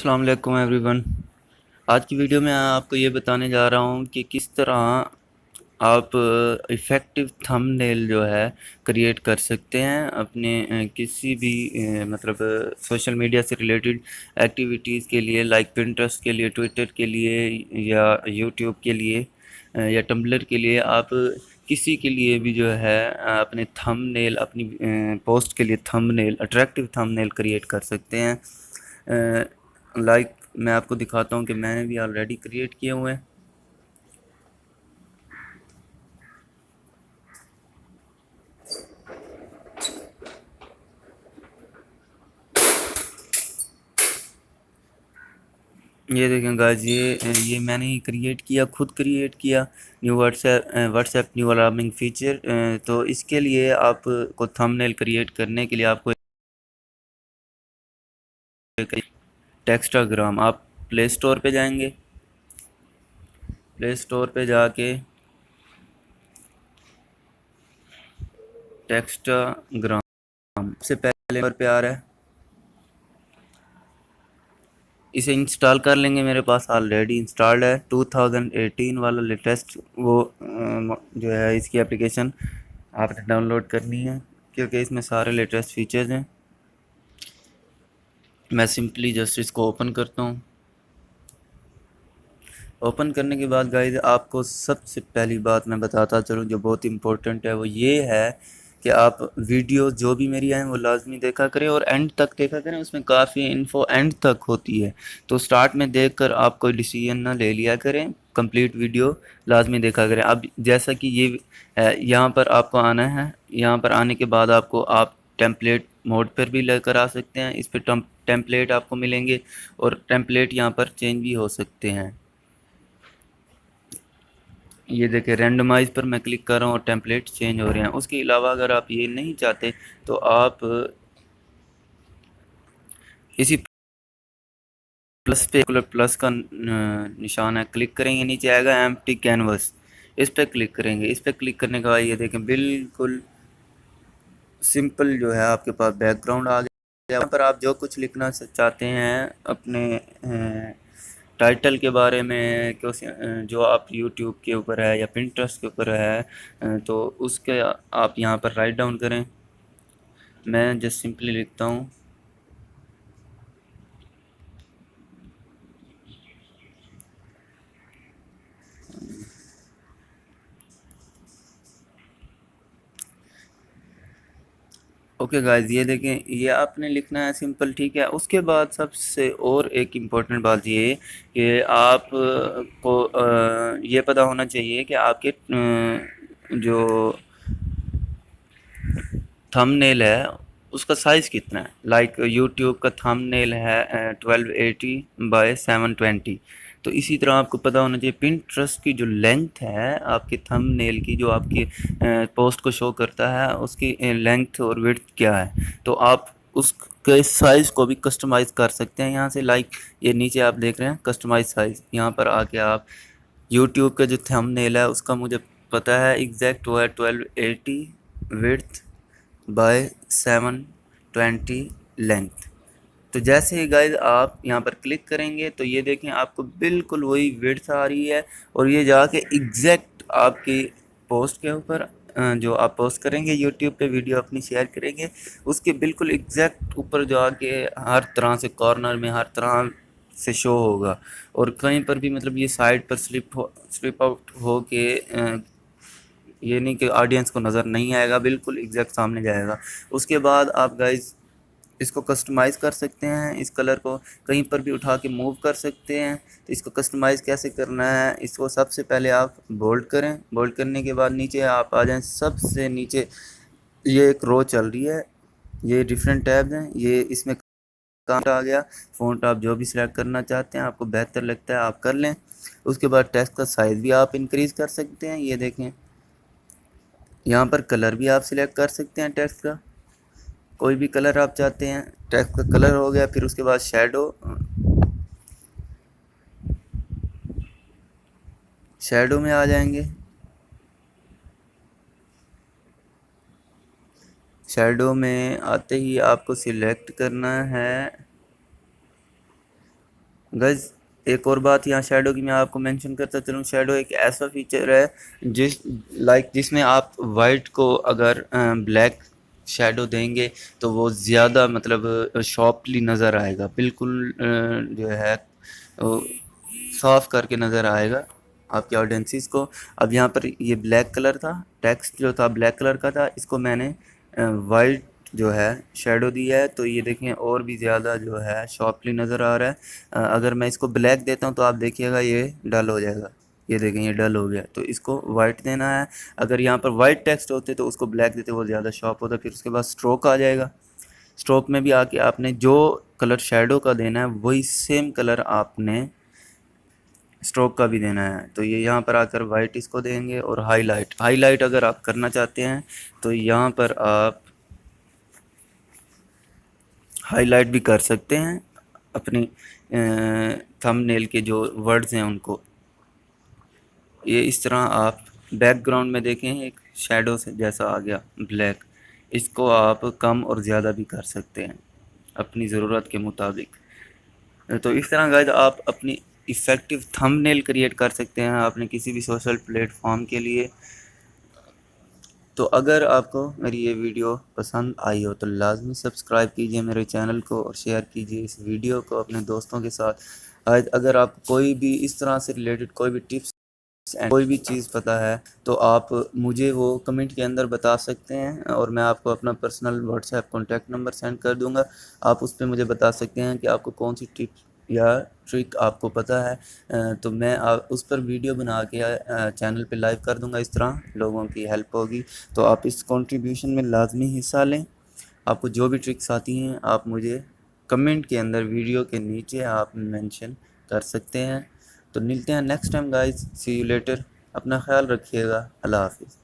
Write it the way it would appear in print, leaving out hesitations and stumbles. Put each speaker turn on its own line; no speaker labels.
अस्सलाम वालेकुम एवरीवन। आज की वीडियो में आपको ये बताने जा रहा हूँ कि किस तरह आप इफ़ेक्टिव थंबनेल जो है क्रिएट कर सकते हैं अपने किसी भी मतलब सोशल मीडिया से रिलेटेड एक्टिविटीज़ के लिए, लाइक पिंटरेस्ट के लिए, ट्विटर के लिए या यूट्यूब के लिए या टम्बलर के लिए। आप किसी के लिए भी जो है अपने थंबनेल, अपनी पोस्ट के लिए थंबनेल, अट्रैक्टिव थंबनेल क्रिएट कर सकते हैं। लाइक मैं आपको दिखाता हूँ कि मैंने भी ऑलरेडी क्रिएट किए हुए हैं। ये देखें गाइस, ये मैंने ही क्रिएट किया, खुद क्रिएट किया। New WhatsApp new alarming feature. तो इसके लिए आपको थंबनेल क्रिएट करने के लिए आपको टेक्स्टाग्राम, आप प्ले स्टोर पे जाएंगे। प्ले स्टोर पे जाके टेक्स्टाग्राम से पहले नंबर पे आ रहा है, इसे इंस्टॉल कर लेंगे। मेरे पास ऑलरेडी इंस्टॉल्ड है 2018 वाला लेटेस्ट वो जो है इसकी एप्लीकेशन आपने डाउनलोड करनी है, क्योंकि इसमें सारे लेटेस्ट फीचर्स हैं। मैं सिंपली जस्ट इसको ओपन करता हूँ। ओपन करने के बाद गाइस, आपको सबसे पहली बात मैं बताता चलूँ जो बहुत इम्पोर्टेंट है, वो ये है कि आप वीडियो जो भी मेरी आए वो लाजमी देखा करें और एंड तक देखा करें। उसमें काफ़ी इन्फो एंड तक होती है, तो स्टार्ट में देखकर आप कोई डिसीजन ना ले लिया करें। कंप्लीट वीडियो लाजमी देखा करें। अब जैसा कि ये यहाँ पर आपको आना है, यहाँ पर आने के बाद आपको आप टेम्पलेट मोड पर भी लेकर आ सकते हैं। इस पर टेम्पलेट आपको मिलेंगे और टेम्पलेट यहाँ पर चेंज भी हो सकते हैं। ये देखिए, रैंडमाइज पर मैं क्लिक कर रहा हूँ और टेम्पलेट चेंज हो रहे हैं। उसके अलावा अगर आप ये नहीं चाहते तो आप इसी प्लस पे, प्लस का निशान है, क्लिक करेंगे, नीचे आएगा एम्प्टी कैनवस, इस पर क्लिक करेंगे। इस पर क्लिक करने के बाद ये देखें, बिल्कुल सिंपल जो है आपके पास बैकग्राउंड आ गया। यहाँ पर आप जो कुछ लिखना चाहते हैं अपने टाइटल के बारे में, जो आप यूट्यूब के ऊपर है या पिंटरेस्ट के ऊपर है, तो उसके आप यहाँ पर राइट डाउन करें। मैं जस्ट सिंपली लिखता हूँ ओके गाइस। ये देखें, ये आपने लिखना है सिंपल, ठीक है। उसके बाद सबसे और एक इम्पोर्टेंट बात ये है कि आप को ये पता होना चाहिए कि आपके जो थंबनेल है उसका साइज़ कितना है। लाइक यूट्यूब का थंबनेल है 1280 बाय 720। तो इसी तरह आपको पता होना चाहिए पिंटरेस्ट की जो लेंथ है आपके थंबनेल की, जो आपकी पोस्ट को शो करता है, उसकी लेंथ और विड्थ क्या है। तो आप उसके साइज़ को भी कस्टमाइज़ कर सकते हैं यहाँ से। लाइक ये नीचे आप देख रहे हैं कस्टमाइज साइज़, यहाँ पर आके आप यूट्यूब का जो थंबनेल है उसका मुझे पता है एग्जैक्ट, वो है 1280 विड्थ बाय 720 लेंथ। तो जैसे ही गाइज आप यहाँ पर क्लिक करेंगे तो ये देखें आपको बिल्कुल वही विड्थ आ रही है, और ये जाके एग्जैक्ट आपकी पोस्ट के ऊपर जो आप पोस्ट करेंगे यूट्यूब पे, वीडियो अपनी शेयर करेंगे, उसके बिल्कुल एग्जैक्ट ऊपर जाके हर तरह से कॉर्नर में हर तरह से शो होगा। और कहीं पर भी मतलब ये साइड पर स्लिप आउट हो के ये नहीं कि ऑडियंस को नज़र नहीं आएगा, बिल्कुल एग्जैक्ट सामने जाएगा। उसके बाद आप गाइज इसको कस्टमाइज़ कर सकते हैं। इस कलर को कहीं पर भी उठा के मूव कर सकते हैं। तो इसको कस्टमाइज़ कैसे करना है, इसको सबसे पहले आप बोल्ड करें। बोल्ड करने के बाद नीचे आप आ जाएं, सबसे नीचे ये एक रो चल रही है, ये डिफरेंट टैब्स हैं, ये इसमें फ़ॉन्ट आ गया। फ़ॉन्ट आप जो भी सिलेक्ट करना चाहते हैं, आपको बेहतर लगता है आप कर लें। उसके बाद टेक्स्ट का साइज़ भी आप इंक्रीज़ कर सकते हैं। ये देखें, यहाँ पर कलर भी आप सिलेक्ट कर सकते हैं टेक्स्ट का, कोई भी कलर आप चाहते हैं। टेक्स्ट का कलर हो गया। फिर उसके बाद शैडो, शैडो में आ जाएंगे। शैडो में आते ही आपको सिलेक्ट करना है गाइस एक और बात यहाँ शैडो की मैं आपको मेंशन करता चलूँ, शैडो एक ऐसा फीचर है जिसमें आप वाइट को अगर ब्लैक शैडो देंगे तो वो ज़्यादा मतलब शॉर्पली नज़र आएगा, बिल्कुल जो है वो साफ करके नज़र आएगा आपके ऑडियंसिस को। अब यहाँ पर ये ब्लैक कलर था, टेक्स्ट जो था ब्लैक कलर का था, इसको मैंने वाइट जो है शेडो दिया है, तो ये देखें और भी ज़्यादा जो है शॉर्पली नज़र आ रहा है। अगर मैं इसको ब्लैक देता हूँ तो आप देखिएगा ये डल हो जाएगा, ये देखें ये डल हो गया, तो इसको वाइट देना है। अगर यहाँ पर वाइट टेक्स्ट होते तो उसको ब्लैक देते, वो ज़्यादा शॉर्प होता। फिर उसके बाद स्ट्रोक आ जाएगा, स्ट्रोक में भी आके आपने जो कलर शेडो का देना है वही सेम कलर आपने स्ट्रोक का भी देना है। तो ये यहाँ पर आकर वाइट इसको देंगे। और हाईलाइट, हाईलाइट अगर आप करना चाहते हैं तो यहाँ पर आप हाईलाइट भी कर सकते हैं अपनी थंबनेल के जो वर्ड्स हैं उनको। ये इस तरह आप बैकग्राउंड में देखें एक शैडो से जैसा आ गया ब्लैक, इसको आप कम और ज़्यादा भी कर सकते हैं अपनी ज़रूरत के मुताबिक। तो इस तरह गाइस आप अपनी इफ़ेक्टिव थंबनेल क्रिएट कर सकते हैं आपने किसी भी सोशल प्लेटफॉर्म के लिए। तो अगर आपको मेरी ये वीडियो पसंद आई हो तो लाजमी सब्सक्राइब कीजिए मेरे चैनल को और शेयर कीजिए इस वीडियो को अपने दोस्तों के साथ। अगर आप कोई भी इस तरह से रिलेटेड कोई भी टिप्स एंड कोई भी चीज़ पता है तो आप मुझे वो कमेंट के अंदर बता सकते हैं, और मैं आपको अपना personal WhatsApp contact number send कर दूंगा। आप उस पर मुझे बता सकते हैं कि आपको कौन सी टिप या ट्रिक आपको पता है। तो मैं उस पर वीडियो बना के चैनल पे लाइव कर दूंगा, इस तरह लोगों की हेल्प होगी। तो आप इस कंट्रीब्यूशन में लाजमी हिस्सा लें। आपको जो भी ट्रिक्स आती हैं आप मुझे कमेंट के अंदर वीडियो के नीचे आप मेंशन कर सकते हैं। तो मिलते हैं next time guys, see you later, अपना ख्याल रखिएगा, अल्लाह हाफिज़।